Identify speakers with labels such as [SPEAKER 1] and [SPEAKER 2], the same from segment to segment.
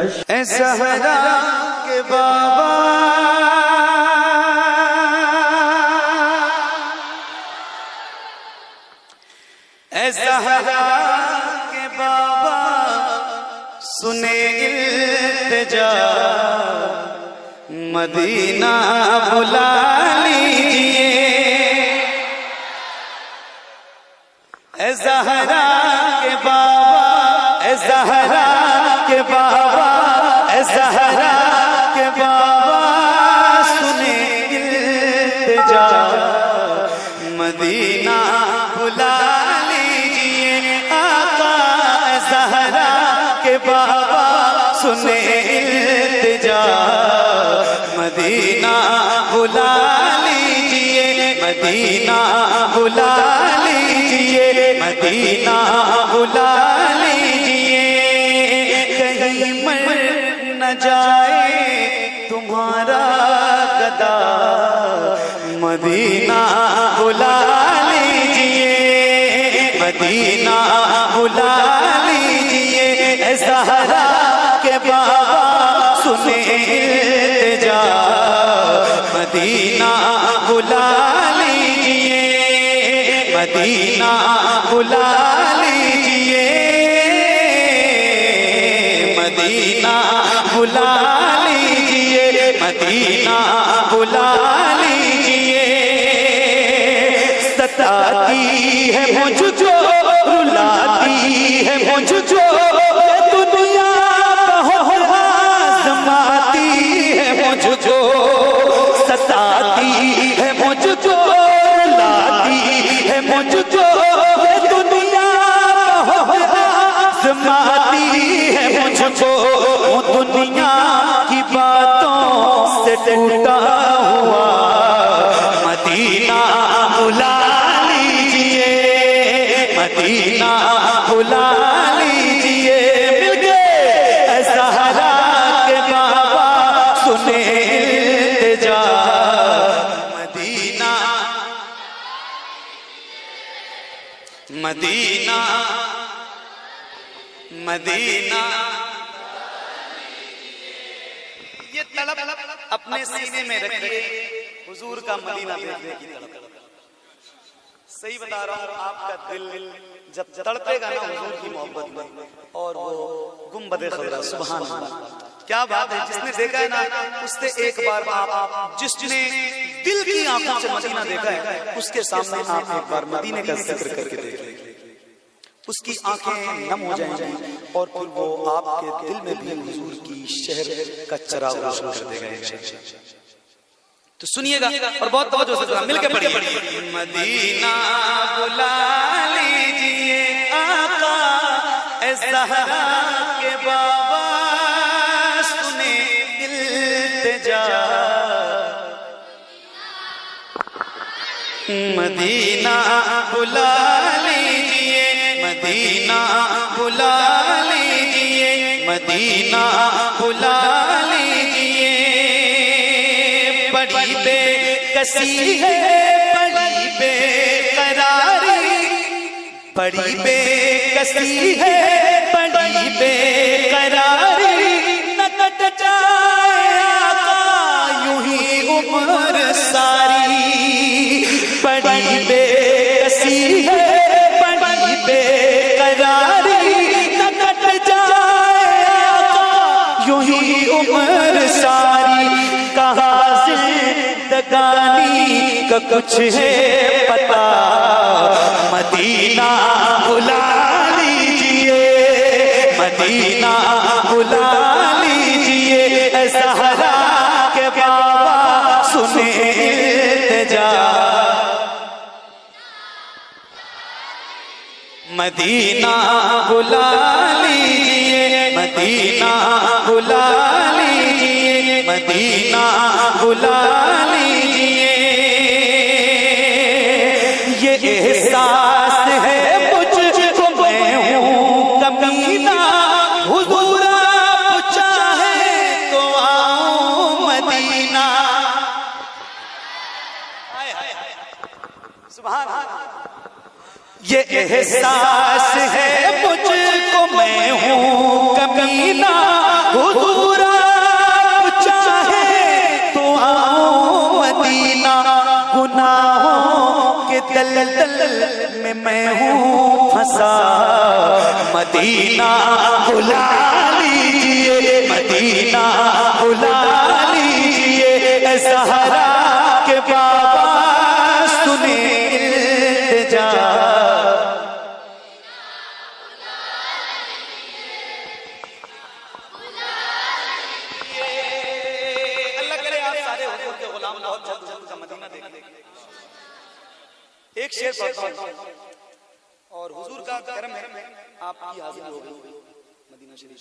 [SPEAKER 1] ज़हरा के बाबा ज़हरा के बाबा सुने इल्तिजा मदीना बुला लीजिए। ज़हरा के बाबा ज़हरा के बाबा ज़हरा के बाबा सुने इल्तिजा मदीना बुला लीजिए। आका ज़हरा के बाबा सुने इल्तिजा मदीना बुला लीजिए। मदीना बुला लीजिए। मदीना बुला लीजिए। कहीं मर न जाए तुम्हारा गदा मदीना बुला लीजिए। मदीना बुला लीजिए। ज़हरा के बाबा सुने इल्तिजा मदीना बुला लीजिए। मदीना बुला लीजिए। मदीना बुला लीजिए। मदीना बुला लीजिए। सताती है मुझको रुलाती है मुझको दुनिया बहुत आज़माती है मुझको। सताती है मुझको रुलाती है मुझको दुनिया बहुत आज़माती है मुझको। दुनिया की बातों से टूटा हुआ मदीना बुला लीजिए। मदीना बुला लीजिए। मिल गए ज़हरा के बाबा सुने इल्तिजा मदीना। मदीना मदीना ये तलब अपने सीने में रखिए हुजूर का मदीना देखने की तलब। सही बता रहा हूँ, आपका दिल जब तड़पेगा ना हुजूर की मोहब्बत में और वो गुंबद खज़रा सुभान अल्लाह क्या बात है। जिसने देखा है ना उससे एक बार आप जिसने दिल की आंखों से मदीना देखा है उसके सामने आप एक बार मदीने का जिक्र करके देखें, उसकी आंखें नम हो जाएंगी और फिर वो आपके दिल में भी हुजूर की शहर का चराग रोशन कर देगा। तो सुनिएगा और बहुत तवज्जो से मिलकर पढ़िए। मदीना बुला लीजिए। आका ज़हरा के बाबा सुने इल्तिजा मदीना बुला लीजिए। मदीना बुला लीजिए। मदीना बुला लीजिए। बड़ी बेकसी है बड़ी बेकरारी बड़ी बेकसी है बड़ी बेकरारी न कट जाए आका यूं ही उम्र सारी। बड़ी बेकसी है बड़ी बेकरारी न कट जाए आका यूं ही उम्र सारी। कहाँ जिंदगानी का कुछ है पता मदीना बुला लीजिए। मदीना बुला लीजिए। ज़हरा के बाबा सुने इल्तिजा मदीना बुला लीजिए। मदीना बुला लीजिए। मदीना बुला लीजिए। ये एहसास है मुझको मैं हूँ कमीना हुजूर आप चाहे तो आओ मदीना। सुभान अल्लाह। ये एहसास है मुझको मैं हूँ कमीना, हुजूर आप चाहे तो आओ मदीना। गुनाहों के दलदल में मैं हूँ फंसा, मदीना बुला लीजिए, मदीना बुला लीजिए। ज़हरा के बाबा सुने इल्तिजा, अल्लाह करे आप सारे हुजूर के गुलाम बहुत जल्द का मदीना देखें। एक शेर पढ़ता हूं और हुजूर का करम है आपकी हाजिरी हो गई मदीना शरीफ।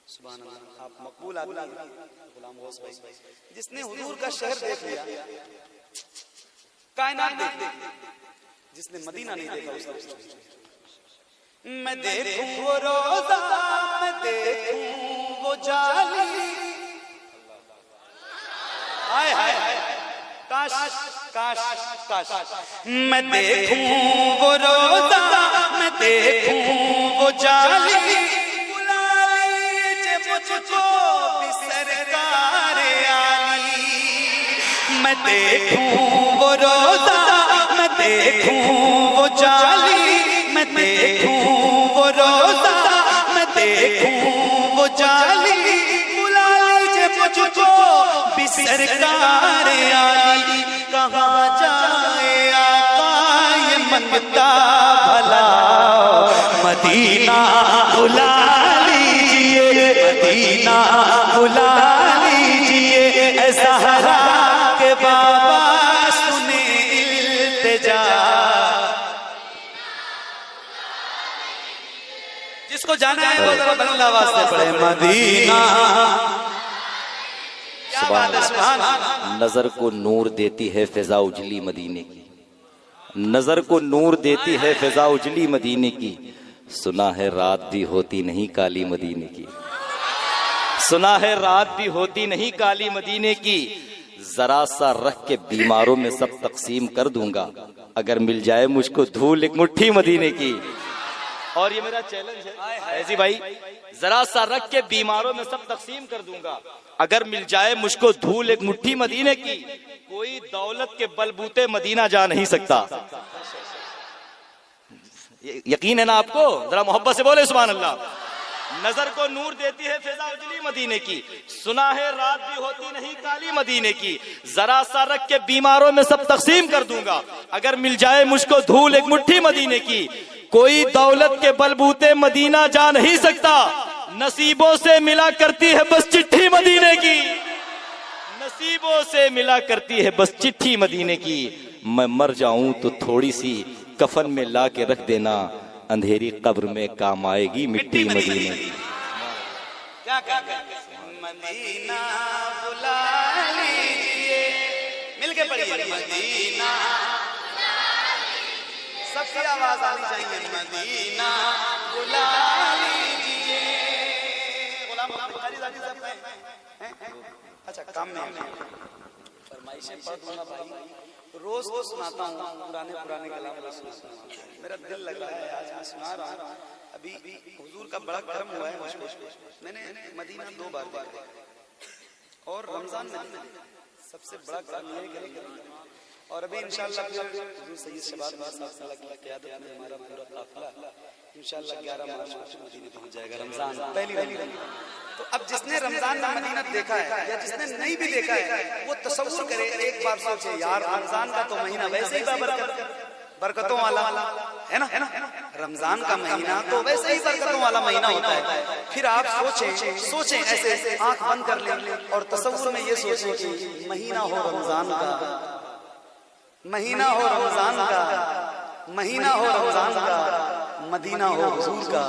[SPEAKER 1] सुभान अल्लाह, आप मकबूल आदमी गुलाम गौस भाई, जिसने हुजूर का शहर देख लिया, कायनात देख ली, जिसने मदीना नहीं देखा उसका। मैं देखूं वो रोजा, मैं देखूं वो जाली, हाय हाय काश काश काश। मैं देखूं वो रोजा, मैं देखूं वो जाली, बुला लीजिए मुझको भी सरकार आली। मैं देखूं वो रोजा, मैं देखूं वो जाली, मैं देखूं वो रोजा, मैं देखूं वो जाली, बुला लीजिए मुझको भी सरकार आली। कहाँ जाए आका ये मंगता भला, मदीना बुला लीजिए, मदीना बुला लीजिए। ज़हरा के बाबा सुने इल्तिजा, जिसको जाना है वो जरा बुलंद आवाज से पढ़े मदीना।
[SPEAKER 2] नजर को नूर देती है फिजा उजली मदीने की, नजर को नूर देती है फिजा उजली मदीने की। सुना है रात भी होती नहीं काली मदीने की, सुना है रात भी होती नहीं काली मदीने की। जरा सा रख के बीमारों में सब तकसीम कर दूंगा, अगर मिल जाए मुझको धूल एक मुट्ठी मदीने की। और ये मेरा चैलेंज है ऐसी भाई, जरा सा रख के बीमारों में सब तकसीम कर दूंगा, अगर मिल जाए मुझको धूल एक मुट्ठी मदीने की। कोई दौलत के बलबूते मदीना जा नहीं सकता। यकीन है ना आपको? जरा मोहब्बत से बोले सुभान अल्लाह। नजर को नूर देती है फिजा उजली मदीने की, सुना है रात भी होती नहीं काली मदीने की। जरा सा रख के बीमारों में सब तकसीम कर दूंगा, अगर मिल जाए मुझको धूल एक मुट्ठी मदीने की। कोई दौलत के बलबूते मदीना जा नहीं सकता, नसीबों से मिला करती है बस चिट्ठी मदीने की, नसीबों से मिला करती है बस चिट्ठी मदीने की। मैं मर जाऊं तो थोड़ी सी कफन में ला के रख देना, अंधेरी कब्र में काम आएगी मिट्टी मदीने की।
[SPEAKER 1] क्या मदीना बुला लीजिए, मिलके पढ़िए मदीना, सबकी आवाज आनी चाहिए मदीना बुला लीजिए। गुलाम बुखारी ज़ादी साहब हैं? अच्छा काम में फरमाइशें पढ़ दूंगा भाई, रोज तो सुनाता हूँ पुराने पुराने कलाम सुनाता हूँ, मेरा दिल लग रहा है आज मैं सुना रहा हूँ। अभी हुजूर का बड़ा करम हुआ है मुझको, मैंने मदीना 2 बार देखा और रमजान में सबसे बड़ा करम ये है। और अभी इंशाअल्लाह फिर हुजूर सैयद शबाब साहब की क़यादत में हमारा पूरा काफिला इंशाअल्लाह 11 मार्च को मदीने पहुंच जाएगा, रमजान पहली। तो अब जिसने रमजान में मदीना देखा है या जिसने नहीं भी देखा है वो तसव्वुर करे, एक बार सोचे यार रमजान का तो महीना वैसे ही बरकतों वाला है ना, रमजान का महीना तो वैसे ही बरकतों वाला महीना होता है। फिर आप सोचें ऐसे आंख बंद कर लें और तसव्वुर में ये सोचें कि महीना हो रमजान का, महीना हो रमजान का, महीना हो रमजान का, मदीना हो हुजूर का,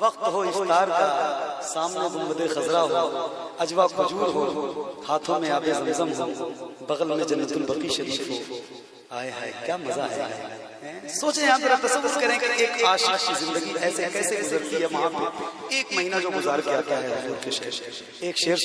[SPEAKER 1] वक्त हो इफ्तार का, सामने गुंबदे खजरा हो, अजवा खजूर हो, हाथों में आबे ज़मज़म हो, बगल में जन्नतुल बकी शरीफ हो। आए हाय क्या मजा है। सोचें आप जरा तसव्वुर करें कि एक आशिक की जिंदगी ऐसे कैसे गुजरती है, वहां पे एक महीना जो गुजार के आता है हुजूर के शहर। एक शेर